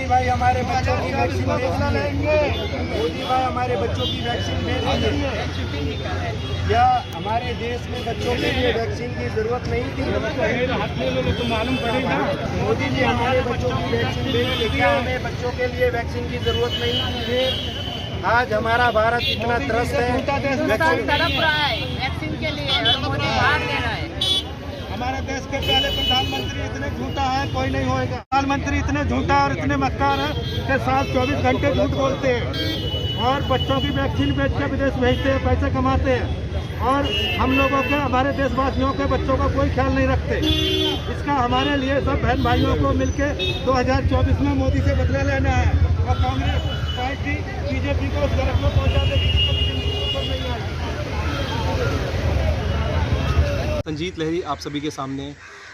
मोदी भाई हमारे बच्चों की वैक्सीन लेंगे। मोदी भाई हमारे बच्चों की वैक्सीन दे देंगे। क्या हमारे देश में बच्चों के लिए वैक्सीन की जरूरत नहीं थी? तो मालूम पड़ेगा। मोदी जी हमारे बच्चों की वैक्सीन देंगे। क्या हमें बच्चों के लिए वैक्सीन की जरूरत नहीं थी? आज हमारा भारत इतना त्रस्त है, तड़प रहा है वैक्सीन के लिए और मोदी भाग दे रहा है। हमारे देश के पहले प्रधानमंत्री इतने झूठा है, कोई नहीं होएगा। प्रधानमंत्री इतने झूठा और इतने मक्कार है कि 24 घंटे झूठ बोलते हैं और बच्चों की वैक्सीन बेच के विदेश भेजते हैं, पैसे कमाते हैं और हम लोगों के, हमारे देशवासियों के बच्चों का कोई ख्याल नहीं रखते। इसका हमारे लिए सब बहन भाइयों को मिलके 2024 में मोदी से बदला लेना है और कांग्रेस पार्टी बीजेपी को उस तरफ में पहुँचा देगी। संजीत लहरी आप सभी के सामने,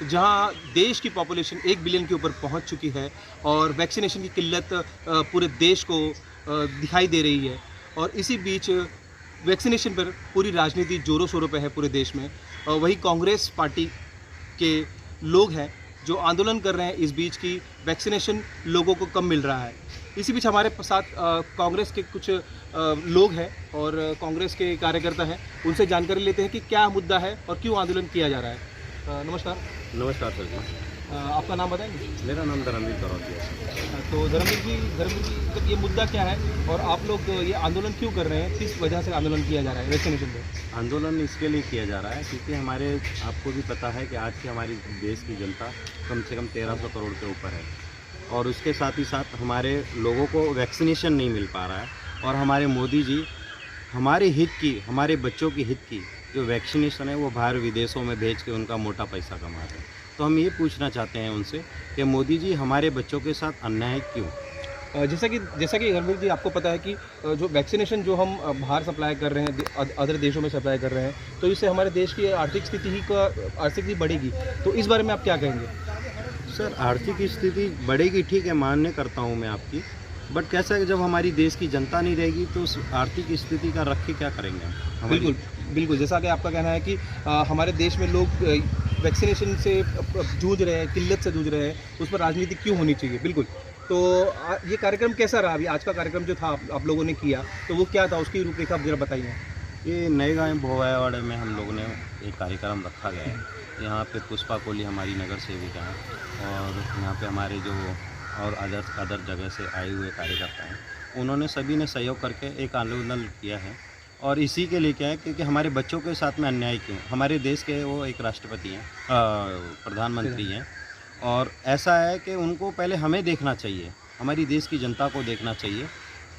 जहां देश की पॉपुलेशन 1 बिलियन के ऊपर पहुंच चुकी है और वैक्सीनेशन की किल्लत पूरे देश को दिखाई दे रही है और इसी बीच वैक्सीनेशन पर पूरी राजनीति जोरों शोरों पे है पूरे देश में। वही कांग्रेस पार्टी के लोग हैं जो आंदोलन कर रहे हैं इस बीच की वैक्सीनेशन लोगों को कम मिल रहा है। इसी बीच हमारे साथ कांग्रेस के कुछ लोग हैं और कांग्रेस के कार्यकर्ता हैं, उनसे जानकारी लेते हैं कि क्या मुद्दा है और क्यों आंदोलन किया जा रहा है। नमस्कार। नमस्कार सर जी। आपका नाम बताएंगे? मेरा नाम धर्मवीर करौती है। तो धर्मवीर जी मतलब ये मुद्दा क्या है और आप लोग ये आंदोलन क्यों कर रहे हैं, किस वजह से आंदोलन किया जा रहा है वैक्सीनेशन पर? आंदोलन इसके लिए किया जा रहा है क्योंकि हमारे, आपको भी पता है कि आज की हमारी देश की जनता कम से कम 1300 करोड़ के ऊपर है और उसके साथ ही साथ हमारे लोगों को वैक्सीनेशन नहीं मिल पा रहा है और हमारे मोदी जी हमारे हित की, हमारे बच्चों की हित की जो वैक्सीनेशन है वो बाहर विदेशों में भेज के उनका मोटा पैसा कमाते हैं। तो हम ये पूछना चाहते हैं उनसे कि मोदी जी हमारे बच्चों के साथ अन्याय क्यों? जैसा कि धर्मवीर जी आपको पता है कि जो वैक्सीनेशन जो हम बाहर सप्लाई कर रहे हैं, अदर देशों में सप्लाई कर रहे हैं, तो इससे हमारे देश की आर्थिक स्थिति बढ़ेगी। तो इस बारे में आप क्या कहेंगे? सर आर्थिक स्थिति बढ़ेगी, ठीक है, मान्य करता हूँ मैं आपकी, बट कैसा है कि जब हमारी देश की जनता नहीं रहेगी तो उस आर्थिक स्थिति का रख के क्या करेंगे हम? बिल्कुल जैसा कि आपका कहना है कि हमारे देश में लोग वैक्सीनेशन से जूझ रहे हैं, किल्लत से जूझ रहे हैं, उस पर राजनीति क्यों होनी चाहिए? बिल्कुल। तो ये कार्यक्रम कैसा रहा? अभी आज का कार्यक्रम जो था आप लोगों ने किया तो वो क्या था, उसकी रूपरेखा आप जरा बताइए। ये नए गाँव भोवावाड़े में हम लोगों ने एक कार्यक्रम रखा गया है। यहाँ पे पुष्पा कोहली हमारी नगर सेविका हैं और यहाँ पे हमारे जो और अदर जगह से आए हुए कार्यकर्ता हैं, उन्होंने सभी ने सहयोग करके एक आंदोलन किया है और इसी के लिए क्या है क्योंकि हमारे बच्चों के साथ में अन्याय क्यों? हमारे देश के वो एक राष्ट्रपति हैं, प्रधानमंत्री हैं और ऐसा है कि उनको पहले हमें देखना चाहिए, हमारी देश की जनता को देखना चाहिए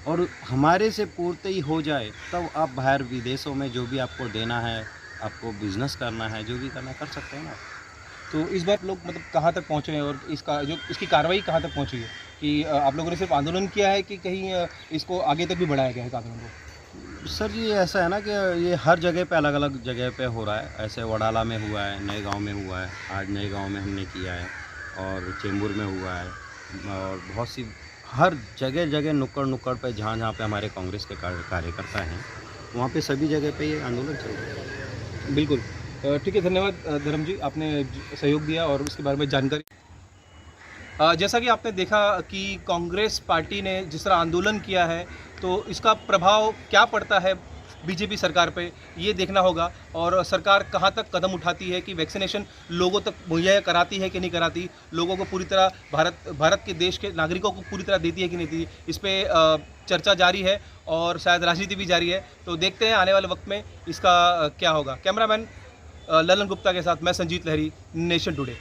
और हमारे से पूर्ति ही हो जाए तब आप बाहर विदेशों में जो भी आपको देना है, आपको बिजनेस करना है, जो भी करना कर सकते हैं ना। तो इस बार लोग मतलब कहाँ तक पहुँचे हैं और इसकी कार्रवाई कहाँ तक पहुँची है कि आप लोगों ने सिर्फ आंदोलन किया है कि कहीं इसको आगे तक भी बढ़ाया गया है आंदोलन को? सर जी ऐसा है ना कि ये हर जगह पे अलग अलग जगह पे हो रहा है। ऐसे वडाला में हुआ है, नए गांव में हुआ है, आज नए गांव में हमने किया है और चेंबूर में हुआ है और बहुत सी हर जगह नुक्कड़ पे जहाँ पे हमारे कांग्रेस के कार्यकर्ता हैं वहाँ पे सभी जगह पे ये आंदोलन चल रहा है। बिल्कुल ठीक है, धन्यवाद धर्म जी, आपने सहयोग दिया और उसके बारे में जानकारी। जैसा कि आपने देखा कि कांग्रेस पार्टी ने जिस तरह आंदोलन किया है तो इसका प्रभाव क्या पड़ता है बीजेपी सरकार पे, ये देखना होगा और सरकार कहाँ तक कदम उठाती है कि वैक्सीनेशन लोगों तक मुहैया कराती है कि नहीं कराती, लोगों को पूरी तरह भारत के देश के नागरिकों को पूरी तरह देती है कि नहीं देती, इस पर चर्चा जारी है और शायद राजनीति भी जारी है। तो देखते हैं आने वाले वक्त में इसका क्या होगा। कैमरामैन ललन गुप्ता के साथ मैं संजीत लहरी, नेशन टुडे।